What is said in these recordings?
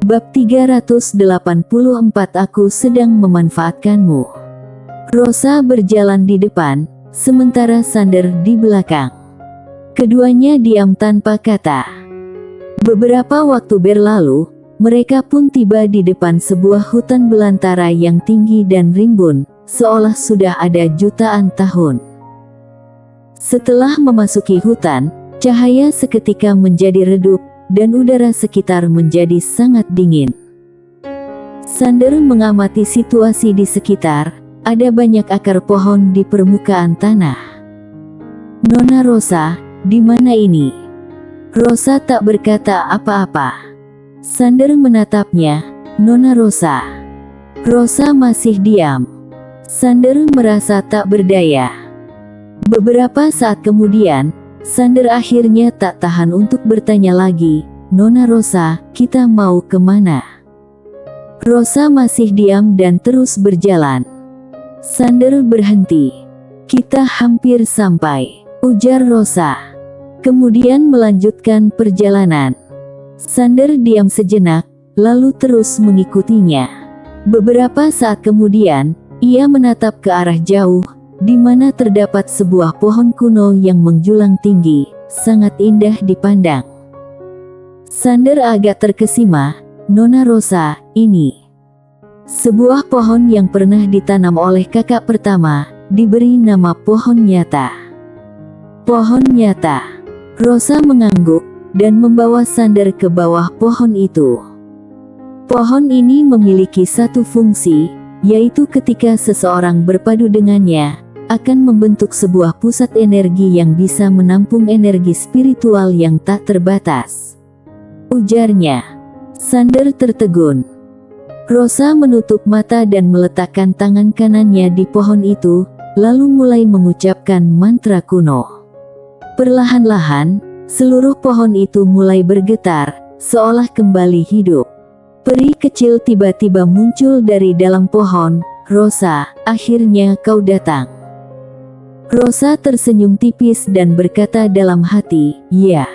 Bab 384 Aku sedang memanfaatkanmu. Rosa berjalan di depan, sementara Sander di belakang. Keduanya diam tanpa kata. Beberapa waktu berlalu, mereka pun tiba di depan sebuah hutan belantara yang tinggi dan rimbun, seolah sudah ada jutaan tahun. Setelah memasuki hutan, cahaya seketika menjadi redup, dan udara sekitar menjadi sangat dingin. Sander mengamati situasi di sekitar, ada banyak akar pohon di permukaan tanah. Nona Rosa, di mana ini? Rosa tak berkata apa-apa. Sander menatapnya. Nona Rosa. Rosa masih diam. Sander merasa tak berdaya. Beberapa saat kemudian, Sander akhirnya tak tahan untuk bertanya lagi. Nona Rosa, kita mau kemana? Rosa masih diam dan terus berjalan. Sander berhenti. Kita hampir sampai, ujar Rosa. Kemudian melanjutkan perjalanan. Sander diam sejenak, lalu terus mengikutinya. Beberapa saat kemudian, ia menatap ke arah jauh, di mana terdapat sebuah pohon kuno yang menjulang tinggi, sangat indah dipandang. Sander agak terkesima. Nona Rosa, ini sebuah pohon yang pernah ditanam oleh kakak pertama, diberi nama pohon nyata. Pohon nyata. Rosa mengangguk, dan membawa Sander ke bawah pohon itu. Pohon ini memiliki satu fungsi, yaitu ketika seseorang berpadu dengannya, akan membentuk sebuah pusat energi yang bisa menampung energi spiritual yang tak terbatas, ujarnya. Sander tertegun. Rosa menutup mata dan meletakkan tangan kanannya di pohon itu, lalu mulai mengucapkan mantra kuno. Perlahan-lahan, seluruh pohon itu mulai bergetar, seolah kembali hidup. Peri kecil tiba-tiba muncul dari dalam pohon. Rosa, akhirnya kau datang. Rosa tersenyum tipis dan berkata dalam hati, ya.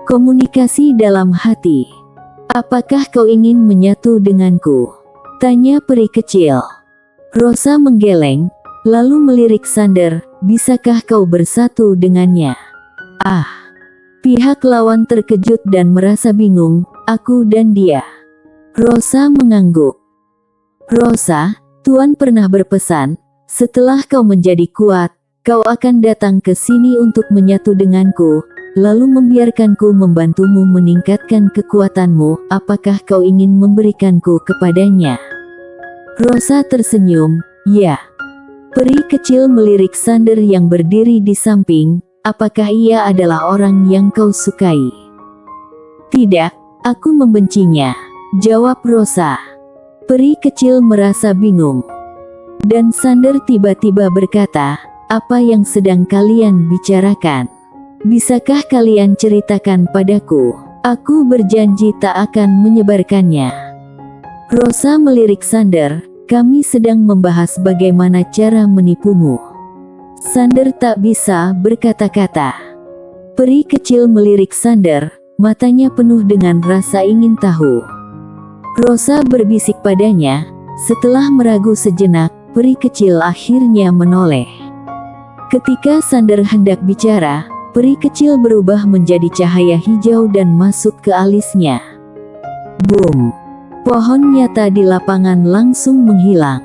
Komunikasi dalam hati. Apakah kau ingin menyatu denganku? Tanya peri kecil. Rosa menggeleng, lalu melirik Sander, bisakah kau bersatu dengannya? Ah. Pihak lawan terkejut dan merasa bingung, aku dan dia. Rosa mengangguk. Rosa, Tuan pernah berpesan, setelah kau menjadi kuat, kau akan datang ke sini untuk menyatu denganku, lalu membiarkanku membantumu meningkatkan kekuatanmu. Apakah kau ingin memberikanku kepadanya? Rosa tersenyum, ya. Peri kecil melirik Sander yang berdiri di samping. Apakah ia adalah orang yang kau sukai? Tidak, aku membencinya, jawab Rosa. Peri kecil merasa bingung. Dan Sander tiba-tiba berkata, apa yang sedang kalian bicarakan? Bisakah kalian ceritakan padaku? Aku berjanji tak akan menyebarkannya. Rosa melirik Sander, kami sedang membahas bagaimana cara menipumu. Sander tak bisa berkata-kata. Peri kecil melirik Sander, matanya penuh dengan rasa ingin tahu. Rosa berbisik padanya. Setelah meragu sejenak, peri kecil akhirnya menoleh. Ketika Sander hendak bicara, peri kecil berubah menjadi cahaya hijau dan masuk ke alisnya. Boom! Pohon nyata di lapangan langsung menghilang.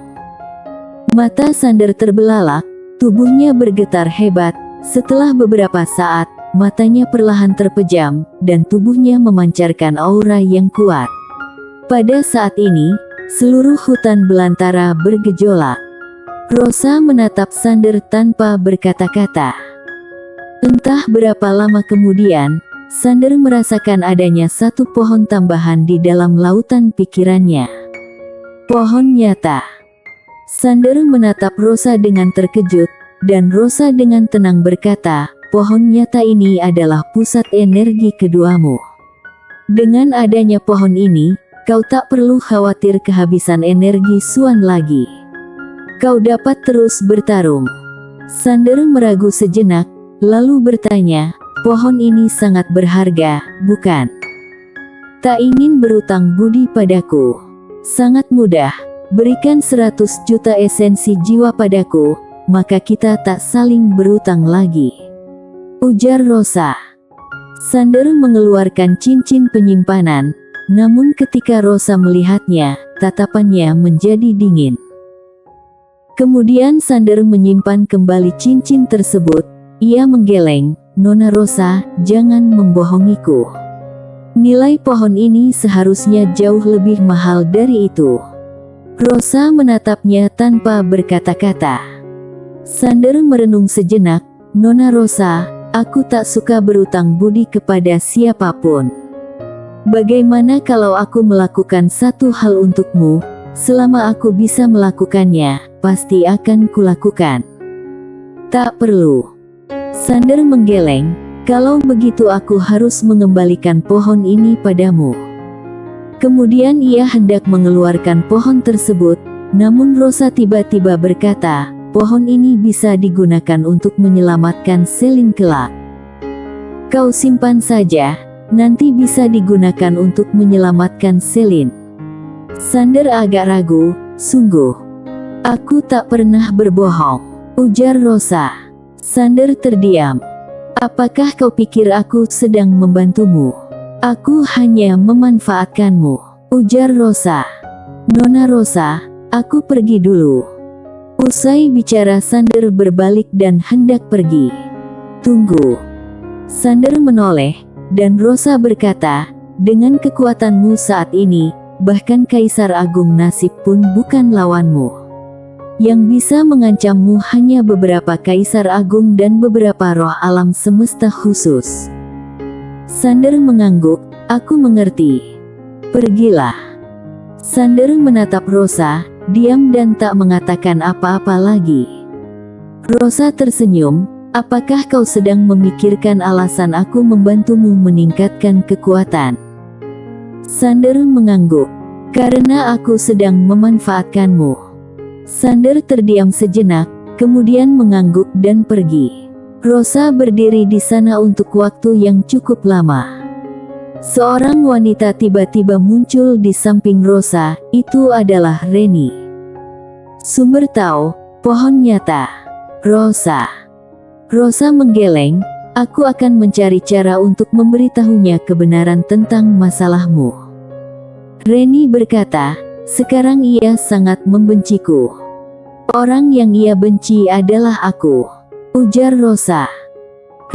Mata Sander terbelalak, tubuhnya bergetar hebat. Setelah beberapa saat, matanya perlahan terpejam, dan tubuhnya memancarkan aura yang kuat. Pada saat ini, seluruh hutan belantara bergejolak. Rosa menatap Sander tanpa berkata-kata. Entah berapa lama kemudian, Sander merasakan adanya satu pohon tambahan di dalam lautan pikirannya. Pohon nyata. Sander menatap Rosa dengan terkejut, dan Rosa dengan tenang berkata, pohon nyata ini adalah pusat energi keduamu. Dengan adanya pohon ini, kau tak perlu khawatir kehabisan energi Suan lagi. Kau dapat terus bertarung. Sander meragu sejenak, lalu bertanya, pohon ini sangat berharga, bukan? tak ingin berutang budi padaku. Sangat mudah, berikan 100 juta esensi jiwa padaku, maka kita tak saling berutang lagi, ujar Rosa. Sander mengeluarkan cincin penyimpanan, namun ketika Rosa melihatnya, tatapannya menjadi dingin. Kemudian Sander menyimpan kembali cincin tersebut. Ia menggeleng, "Nona Rosa, jangan membohongiku. Nilai pohon ini seharusnya jauh lebih mahal dari itu." Rosa menatapnya tanpa berkata-kata. Sander merenung sejenak, "Nona Rosa, aku tak suka berutang budi kepada siapapun. Bagaimana kalau aku melakukan satu hal untukmu? Selama aku bisa melakukannya, pasti akan kulakukan." "Tak perlu." Sander menggeleng, "Kalau begitu aku harus mengembalikan pohon ini padamu." Kemudian ia hendak mengeluarkan pohon tersebut, namun Rosa tiba-tiba berkata, "Pohon ini bisa digunakan untuk menyelamatkan Selin kelak. Kau simpan saja, nanti bisa digunakan untuk menyelamatkan Selin." Sander agak ragu, "Sungguh, aku tak pernah berbohong," ujar Rosa. Sander terdiam. "Apakah kau pikir aku sedang membantumu? Aku hanya memanfaatkanmu," ujar Rosa. "Nona Rosa, aku pergi dulu." Usai bicara Sander berbalik dan hendak pergi. "Tunggu." Sander menoleh, dan Rosa berkata, "Dengan kekuatanmu saat ini, bahkan Kaisar Agung Nasib pun bukan lawanmu. Yang bisa mengancammu hanya beberapa Kaisar Agung dan beberapa roh alam semesta khusus." Sander mengangguk, "Aku mengerti. Pergilah." Sander menatap Rosa, diam dan tak mengatakan apa-apa lagi. Rosa tersenyum, "Apakah kau sedang memikirkan alasan aku membantumu meningkatkan kekuatan?" Sander mengangguk, "Karena aku sedang memanfaatkanmu." Sander terdiam sejenak, kemudian mengangguk dan pergi. Rosa berdiri di sana untuk waktu yang cukup lama. Seorang wanita tiba-tiba muncul di samping Rosa, itu adalah Reni. "Sumber Tao, pohon nyata." Rosa menggeleng, "Aku akan mencari cara untuk memberitahunya kebenaran tentang masalahmu." Reni berkata, "Sekarang ia sangat membenciku. Orang yang ia benci adalah aku," ujar Rosa.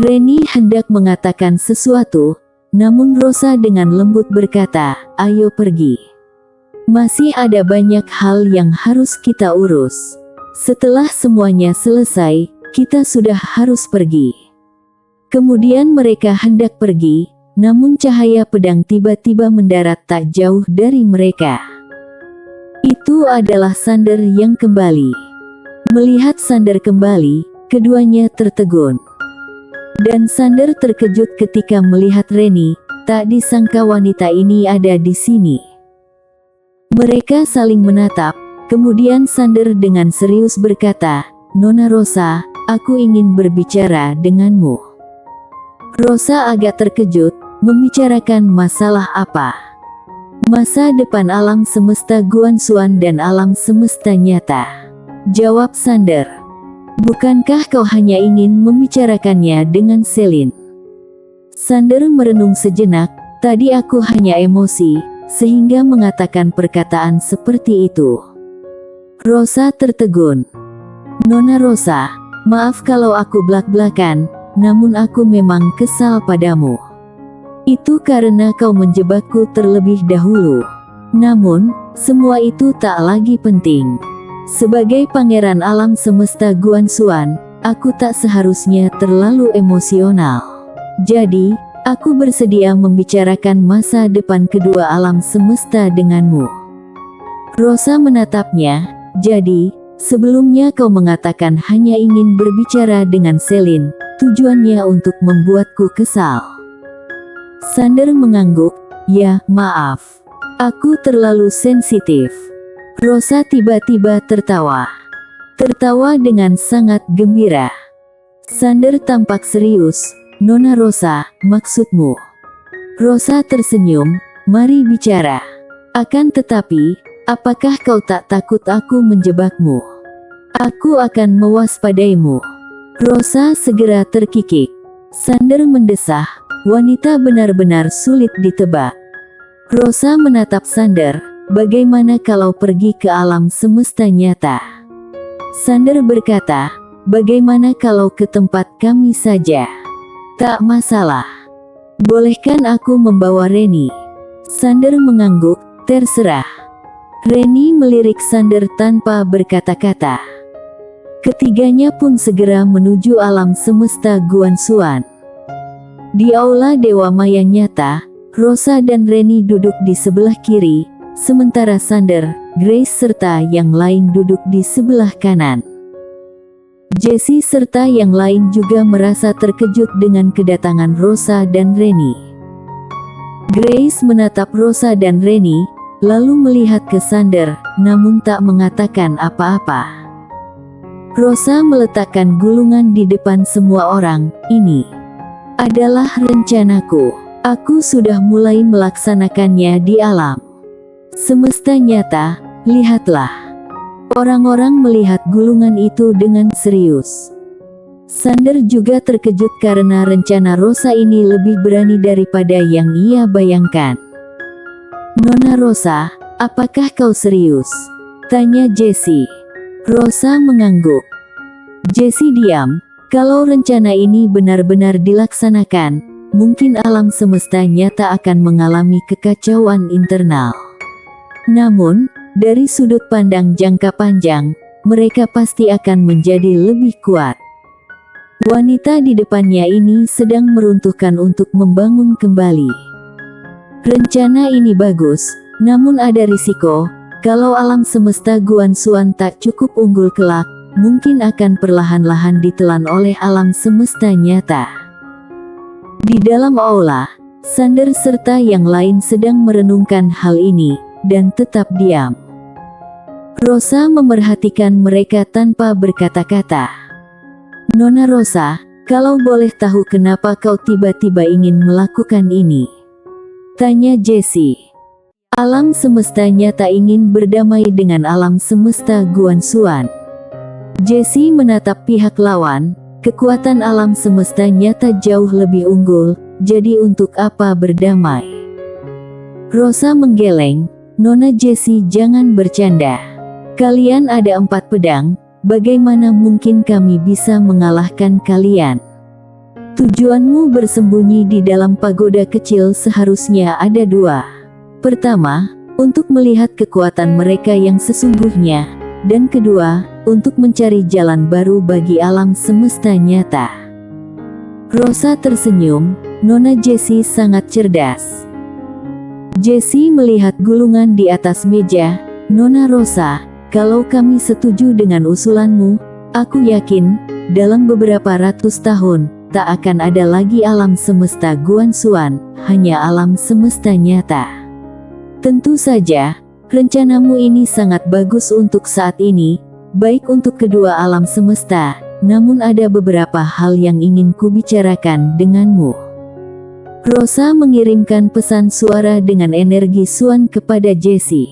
Reni hendak mengatakan sesuatu, namun Rosa dengan lembut berkata, "Ayo pergi. Masih ada banyak hal yang harus kita urus. Setelah semuanya selesai, kita sudah harus pergi." Kemudian mereka hendak pergi, namun cahaya pedang tiba-tiba mendarat tak jauh dari mereka. Itu adalah Sander yang kembali. Melihat Sander kembali, keduanya tertegun. Dan Sander terkejut ketika melihat Reni, tak disangka wanita ini ada di sini. Mereka saling menatap, kemudian Sander dengan serius berkata, "Nona Rosa, aku ingin berbicara denganmu." Rosa agak terkejut, "Membicarakan masalah apa?" "Masa depan alam semesta Guanxuan dan alam semesta nyata," jawab Sander. "Bukankah kau hanya ingin membicarakannya dengan Selin?" Sander merenung sejenak, "Tadi aku hanya emosi, sehingga mengatakan perkataan seperti itu." Rosa tertegun. "Nona Rosa, maaf kalau aku blak-blakan, namun aku memang kesal padamu. Itu karena kau menjebakku terlebih dahulu. Namun, semua itu tak lagi penting. Sebagai pangeran alam semesta Guanxuan, aku tak seharusnya terlalu emosional. Jadi, aku bersedia membicarakan masa depan kedua alam semesta denganmu." Rosa menatapnya, "Jadi, sebelumnya kau mengatakan hanya ingin berbicara dengan Selin, tujuannya untuk membuatku kesal." Sander mengangguk, "Ya, maaf. Aku terlalu sensitif." Rosa tiba-tiba tertawa. Tertawa dengan sangat gembira. Sander tampak serius, "Nona Rosa, maksudmu?" Rosa tersenyum, mari bicara. Akan tetapi, apakah kau tak takut aku menjebakmu? Aku akan mewaspadaimu. Rosa segera terkikik. Sander mendesah, wanita benar-benar sulit ditebak. Rosa menatap Sander, bagaimana kalau pergi ke alam semesta nyata? Sander berkata, bagaimana kalau ke tempat kami saja? Tak masalah. Bolehkan aku membawa Reni? Sander mengangguk, terserah. Reni melirik Sander tanpa berkata-kata. Ketiganya pun segera menuju alam semesta Guanxuan. Di aula Dewa Maya nyata, Rosa dan Reni duduk di sebelah kiri, sementara Sander, Grace serta yang lain duduk di sebelah kanan. Jessie serta yang lain juga merasa terkejut dengan kedatangan Rosa dan Reni. Grace menatap Rosa dan Reni, lalu melihat ke Sander, namun tak mengatakan apa-apa. Rosa meletakkan gulungan di depan semua orang. Ini adalah rencanaku. Aku sudah mulai melaksanakannya di alam semesta nyata. Lihatlah. Orang-orang melihat gulungan itu dengan serius. Sander juga terkejut karena rencana Rosa ini lebih berani daripada yang ia bayangkan. Nona Rosa, apakah kau serius? Tanya Jessie. Rosa mengangguk. Jessie diam. Kalau rencana ini benar-benar dilaksanakan, mungkin alam semesta nyata akan mengalami kekacauan internal. Namun, dari sudut pandang jangka panjang, mereka pasti akan menjadi lebih kuat. Wanita di depannya ini sedang meruntuhkan untuk membangun kembali. Rencana ini bagus, namun ada risiko. Kalau alam semesta Guanxuan tak cukup unggul kelak, mungkin akan perlahan-lahan ditelan oleh alam semesta nyata. Di dalam aula, Sander serta yang lain sedang merenungkan hal ini, dan tetap diam. Rosa memerhatikan mereka tanpa berkata-kata. Nona Rosa, kalau boleh tahu kenapa kau tiba-tiba ingin melakukan ini? Tanya Jessie. Alam semesta nyata ingin berdamai dengan alam semesta Guanxuan. Jessie menatap pihak lawan, kekuatan alam semesta nyata jauh lebih unggul, jadi untuk apa berdamai? Rosa menggeleng, Nona Jessie jangan bercanda. Kalian ada 4 pedang, bagaimana mungkin kami bisa mengalahkan kalian? Tujuanmu bersembunyi di dalam pagoda kecil seharusnya ada 2. Pertama, untuk melihat kekuatan mereka yang sesungguhnya, dan kedua, untuk mencari jalan baru bagi alam semesta nyata. Rosa tersenyum, Nona Jessie sangat cerdas. Jessie melihat gulungan di atas meja, Nona Rosa, kalau kami setuju dengan usulanmu, aku yakin, dalam beberapa ratus tahun, tak akan ada lagi alam semesta Guanxuan, hanya alam semesta nyata. Tentu saja, rencanamu ini sangat bagus untuk saat ini, baik untuk kedua alam semesta, namun ada beberapa hal yang ingin kubicarakan denganmu. Rosa mengirimkan pesan suara dengan energi Xuan kepada Jessie.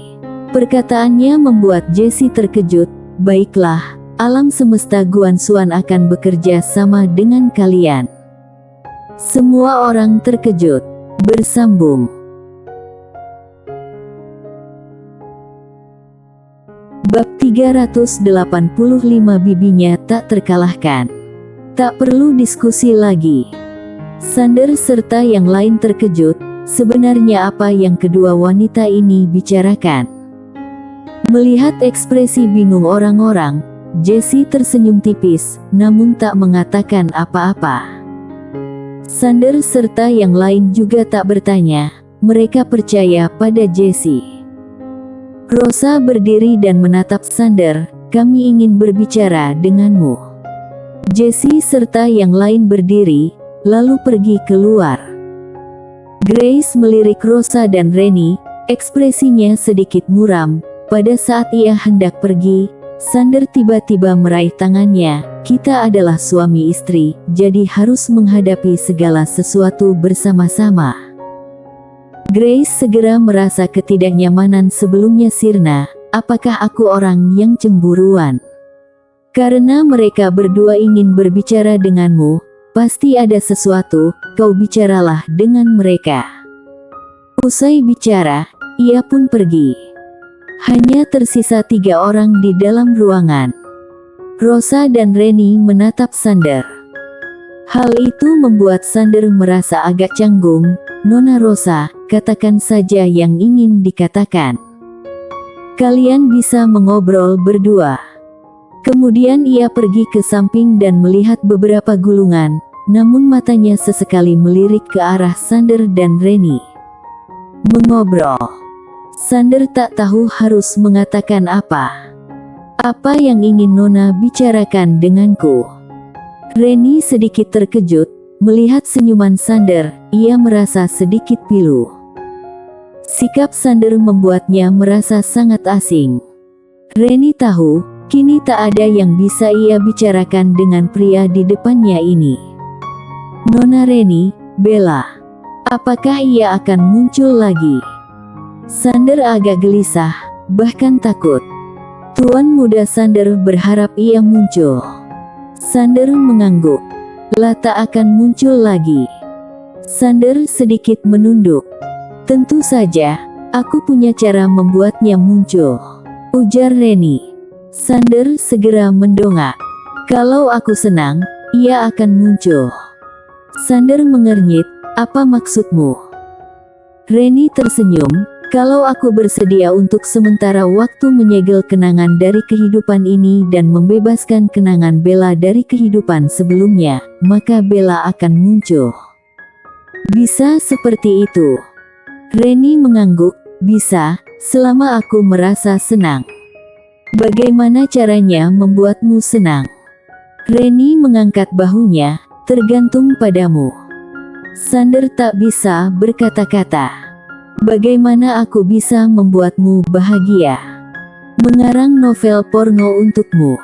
Perkataannya membuat Jessie terkejut. Baiklah, alam semesta Guanxuan akan bekerja sama dengan kalian. Semua orang terkejut. Bersambung. Bab 385 bibinya tak terkalahkan. Tak perlu diskusi lagi. Sander serta yang lain terkejut, sebenarnya apa yang kedua wanita ini bicarakan. Melihat ekspresi bingung orang-orang, Jessie tersenyum tipis, namun tak mengatakan apa-apa. Sander serta yang lain juga tak bertanya, mereka percaya pada Jessie. Rosa berdiri dan menatap Sander, kami ingin berbicara denganmu. Jessie serta yang lain berdiri, lalu pergi keluar. Grace melirik Rosa dan Reni, ekspresinya sedikit muram. Pada saat ia hendak pergi, Sander tiba-tiba meraih tangannya, kita adalah suami istri, jadi harus menghadapi segala sesuatu bersama-sama. Grace segera merasa ketidaknyamanan sebelumnya sirna. Apakah aku orang yang cemburuan? Karena mereka berdua ingin berbicara denganmu, pasti ada sesuatu, kau bicaralah dengan mereka. Usai bicara, ia pun pergi. Hanya tersisa 3 orang di dalam ruangan. Rosa dan Reni menatap Sander. Hal itu membuat Sander merasa agak canggung. Nona Rosa, katakan saja yang ingin dikatakan. Kalian bisa mengobrol berdua. Kemudian ia pergi ke samping dan melihat beberapa gulungan, namun matanya sesekali melirik ke arah Sander dan Reni. Mengobrol. Sander tak tahu harus mengatakan apa. Apa yang ingin Nona bicarakan denganku? Reni sedikit terkejut, melihat senyuman Sander, ia merasa sedikit pilu. Sikap Sander membuatnya merasa sangat asing. Reni tahu, kini tak ada yang bisa ia bicarakan dengan pria di depannya ini. Nona Reni, Bella. Apakah ia akan muncul lagi? Sander agak gelisah, bahkan takut. Tuan muda Sander berharap ia muncul. Sander mengangguk. Lah tak akan muncul lagi. Sander sedikit menunduk. Tentu saja, aku punya cara membuatnya muncul, ujar Reni. Sander segera mendongak. Kalau aku senang, ia akan muncul. Sander mengernyit, apa maksudmu? Reni tersenyum, kalau aku bersedia untuk sementara waktu menyegel kenangan dari kehidupan ini dan membebaskan kenangan Bella dari kehidupan sebelumnya, maka Bella akan muncul. Bisa seperti itu. Reni mengangguk, bisa, selama aku merasa senang. Bagaimana caranya membuatmu senang? Reni mengangkat bahunya, tergantung padamu. Sander tak bisa berkata-kata. Bagaimana aku bisa membuatmu bahagia? Mengarang novel porno untukmu.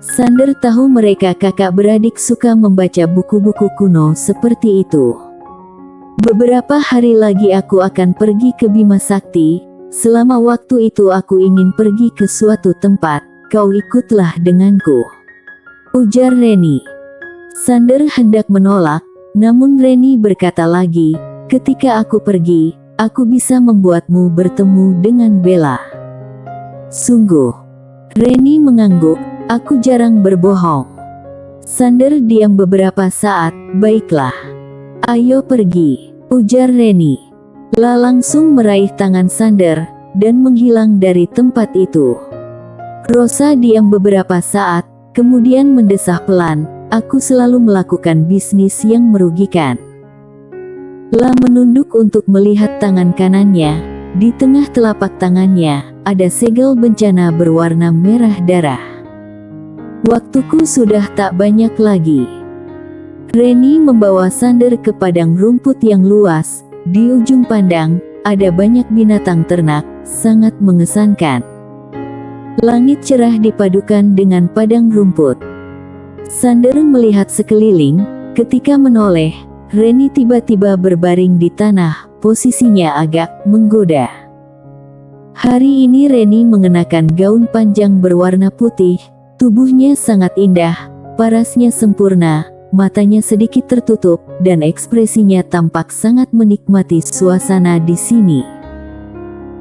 Sander tahu mereka kakak beradik suka membaca buku-buku kuno seperti itu. Beberapa hari lagi aku akan pergi ke Bima Sakti. Selama waktu itu aku ingin pergi ke suatu tempat. Kau ikutlah denganku, ujar Reni. Sander hendak menolak, namun Reni berkata lagi, ketika aku pergi, aku bisa membuatmu bertemu dengan Bella. Sungguh? Reni mengangguk, aku jarang berbohong. Sander diam beberapa saat, baiklah. Ayo pergi, ujar Reni. Lah langsung meraih tangan Sander, dan menghilang dari tempat itu. Rosa diam beberapa saat, kemudian mendesah pelan, aku selalu melakukan bisnis yang merugikan. Lah menunduk untuk melihat tangan kanannya, di tengah telapak tangannya, ada segel bencana berwarna merah darah. Waktuku sudah tak banyak lagi. Reni membawa Sander ke padang rumput yang luas. Di ujung pandang, ada banyak binatang ternak, sangat mengesankan. Langit cerah dipadukan dengan padang rumput. Sander melihat sekeliling, ketika menoleh, Reni tiba-tiba berbaring di tanah, posisinya agak menggoda. Hari ini Reni mengenakan gaun panjang berwarna putih, tubuhnya sangat indah, parasnya sempurna. Matanya sedikit tertutup, dan ekspresinya tampak sangat menikmati suasana di sini.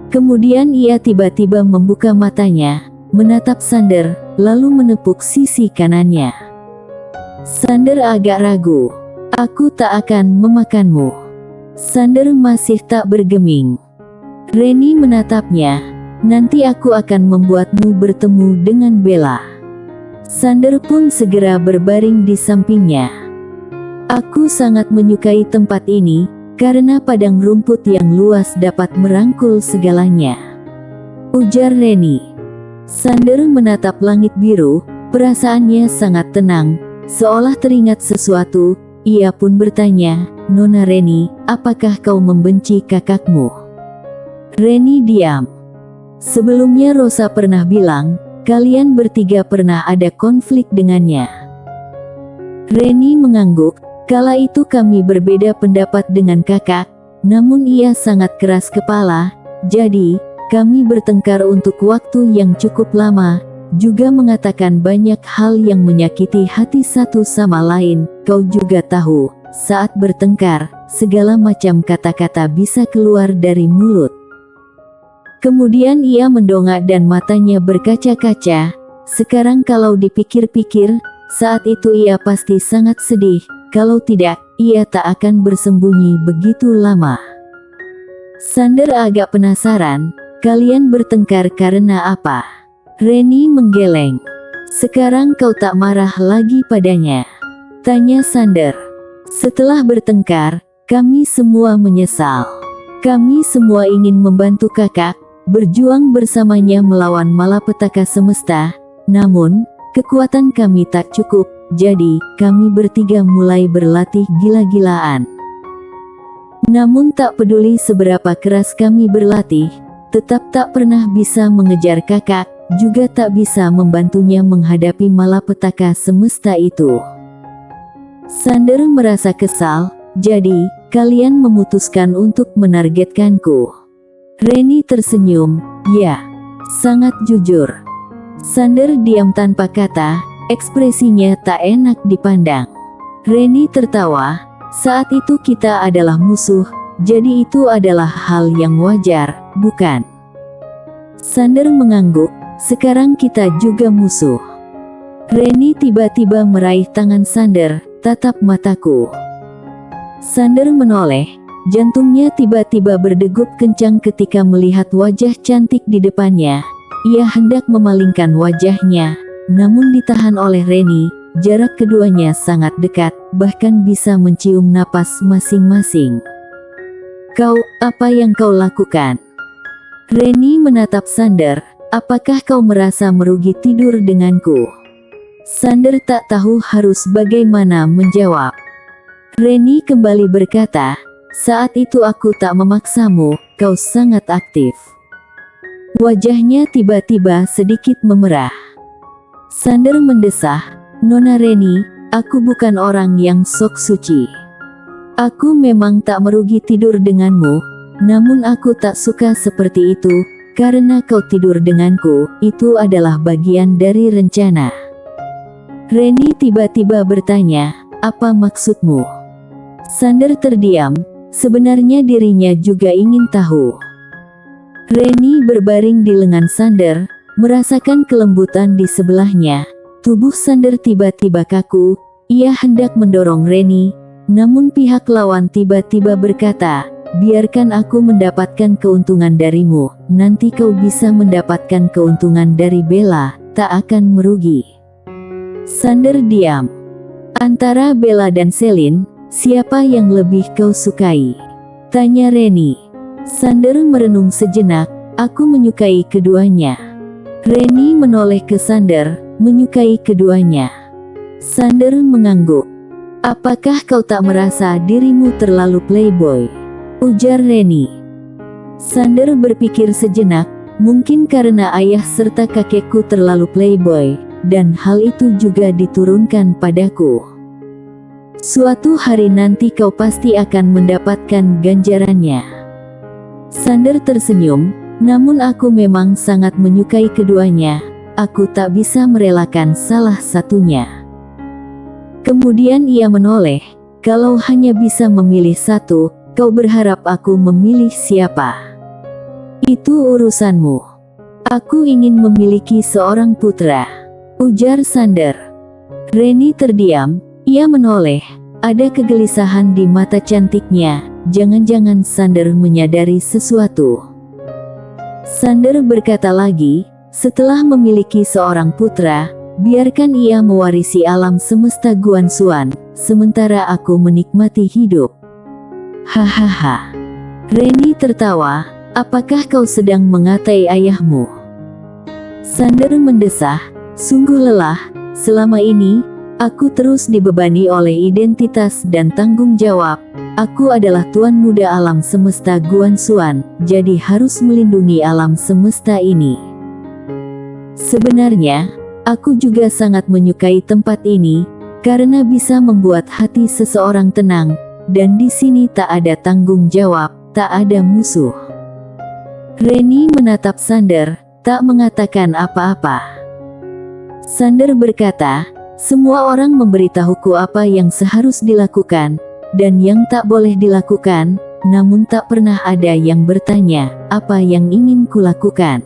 Kemudian ia tiba-tiba membuka matanya, menatap Sander, lalu menepuk sisi kanannya. Sander agak ragu. Aku tak akan memakanmu. Sander masih tak bergeming. Reni menatapnya. Nanti aku akan membuatmu bertemu dengan Bella. Sander pun segera berbaring di sampingnya. Aku sangat menyukai tempat ini, karena padang rumput yang luas dapat merangkul segalanya, ujar Reni. Sander menatap langit biru, perasaannya sangat tenang, seolah teringat sesuatu. Ia pun bertanya, Nona Reni, apakah kau membenci kakakmu? Reni diam. Sebelumnya Rosa pernah bilang, kalian bertiga pernah ada konflik dengannya. Reni mengangguk, kala itu kami berbeda pendapat dengan kakak, namun ia sangat keras kepala, jadi kami bertengkar untuk waktu yang cukup lama, juga mengatakan banyak hal yang menyakiti hati satu sama lain. Kau juga tahu, saat bertengkar, segala macam kata-kata bisa keluar dari mulut. Kemudian ia mendongak dan matanya berkaca-kaca. Sekarang kalau dipikir-pikir, saat itu ia pasti sangat sedih. Kalau tidak, ia tak akan bersembunyi begitu lama. Sander agak penasaran, kalian bertengkar karena apa? Reni menggeleng. Sekarang kau tak marah lagi padanya? Tanya Sander. Setelah bertengkar, kami semua menyesal. Kami semua ingin membantu kakak, berjuang bersamanya melawan malapetaka semesta. Namun, kekuatan kami tak cukup, jadi kami bertiga mulai berlatih gila-gilaan. Namun tak peduli seberapa keras kami berlatih, tetap tak pernah bisa mengejar kakak, juga tak bisa membantunya menghadapi malapetaka semesta itu. Sander merasa kesal, jadi kalian memutuskan untuk menargetkanku. Reni tersenyum, ya, sangat jujur. Sander diam tanpa kata, ekspresinya tak enak dipandang. Reni tertawa, saat itu kita adalah musuh, jadi itu adalah hal yang wajar, bukan? Sander mengangguk, sekarang kita juga musuh. Reni tiba-tiba meraih tangan Sander, tatap mataku. Sander menoleh, jantungnya tiba-tiba berdegup kencang ketika melihat wajah cantik di depannya. Ia hendak memalingkan wajahnya, namun ditahan oleh Reni. Jarak keduanya sangat dekat, bahkan bisa mencium napas masing-masing. Kau, apa yang kau lakukan? Reni menatap Sander, apakah kau merasa merugi tidur denganku? Sander tak tahu harus bagaimana menjawab. Reni kembali berkata, saat itu aku tak memaksamu, kau sangat aktif. Wajahnya tiba-tiba sedikit memerah. Sander mendesah, Nona Reni, aku bukan orang yang sok suci. Aku memang tak merugi tidur denganmu, namun aku tak suka seperti itu, karena kau tidur denganku, itu adalah bagian dari rencana. Reni tiba-tiba bertanya, apa maksudmu? Sander terdiam, sebenarnya dirinya juga ingin tahu. Reni berbaring di lengan Sander, merasakan kelembutan di sebelahnya. Tubuh Sander tiba-tiba kaku, ia hendak mendorong Reni, namun pihak lawan tiba-tiba berkata, biarkan aku mendapatkan keuntungan darimu, nanti kau bisa mendapatkan keuntungan dari Bella, tak akan merugi. Sander diam. Antara Bella dan Selin, siapa yang lebih kau sukai? Tanya Reni. Sander merenung sejenak, aku menyukai keduanya. Reni menoleh ke Sander, menyukai keduanya. Sander mengangguk. Apakah kau tak merasa dirimu terlalu playboy? Ujar Reni. Sander berpikir sejenak, mungkin karena ayah serta kakekku terlalu playboy, dan hal itu juga diturunkan padaku. Suatu hari nanti kau pasti akan mendapatkan ganjarannya. Sander tersenyum, namun aku memang sangat menyukai keduanya, aku tak bisa merelakan salah satunya. Kemudian ia menoleh, kalau hanya bisa memilih satu, kau berharap aku memilih siapa? Itu urusanmu. Aku ingin memiliki seorang putra, ujar Sander. Reni terdiam, ia menoleh, ada kegelisahan di mata cantiknya. Jangan-jangan Sander menyadari sesuatu. Sander berkata lagi, setelah memiliki seorang putra, biarkan ia mewarisi alam semesta Guanxuan, sementara aku menikmati hidup. Hahaha. Reni tertawa, apakah kau sedang mengatai ayahmu? Sander mendesah, sungguh lelah, selama ini, aku terus dibebani oleh identitas dan tanggung jawab. Aku adalah tuan muda alam semesta Guanxuan, jadi harus melindungi alam semesta ini. Sebenarnya, aku juga sangat menyukai tempat ini, karena bisa membuat hati seseorang tenang, dan di sini tak ada tanggung jawab, tak ada musuh. Reni menatap Sander, tak mengatakan apa-apa. Sander berkata, semua orang memberitahuku apa yang seharus dilakukan, dan yang tak boleh dilakukan, namun tak pernah ada yang bertanya, apa yang ingin kulakukan.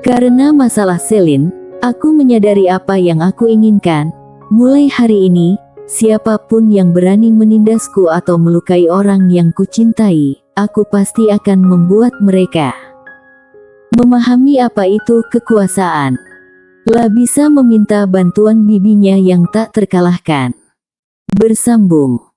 Karena masalah Selin, aku menyadari apa yang aku inginkan. Mulai hari ini, siapapun yang berani menindasku atau melukai orang yang kucintai, aku pasti akan membuat mereka memahami apa itu kekuasaan. La bisa meminta bantuan bibinya yang tak terkalahkan. Bersambung.